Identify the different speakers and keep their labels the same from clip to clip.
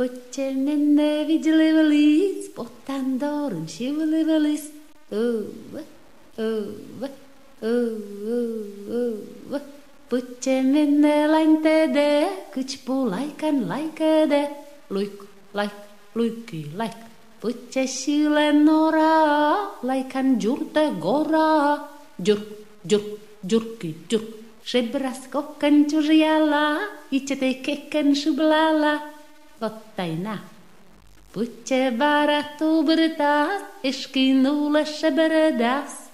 Speaker 1: Pojďte mě neviděli v líc, pod tandorem šivli v list. Pojďte mě nelaňte de, kučpu lajkan lajkede. Lujk, lajk, lujky, lajk. Pojďte šíle nora, lajkan džurte gora. Džurk, džurk, džurky, džurk. Šebra skokan čužjala, ičete keken šublala. Ottajna. Pojďte baratu brtás, eškinule šeberdas.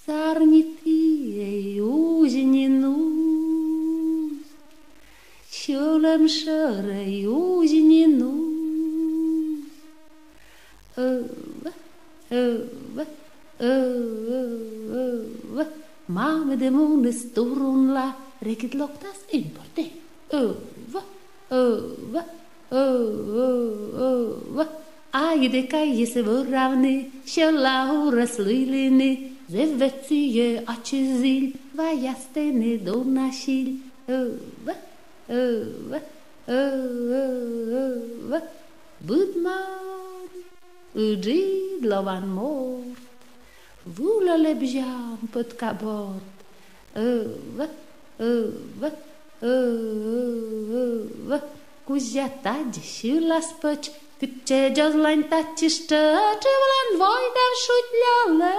Speaker 1: Sarnitý úžni nůz, šolem šorej úžni nůz. Máme demone storunla, reket loktas importe. Ajde je se voravny, šelahu rasliliny, ze vecie a čezil, vajasteny do našil. Budman, udžidlovan mort, vůle lebžán pod kabort. Kuzjata děšila spoč, kyče džozlaň tačište, čivlan vojda šutljale.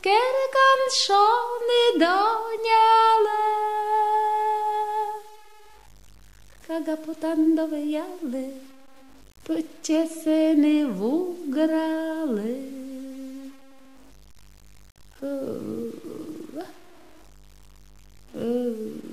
Speaker 1: Kerkan šony doňale. Kaga potandove jale, počeseny vugrale. Oh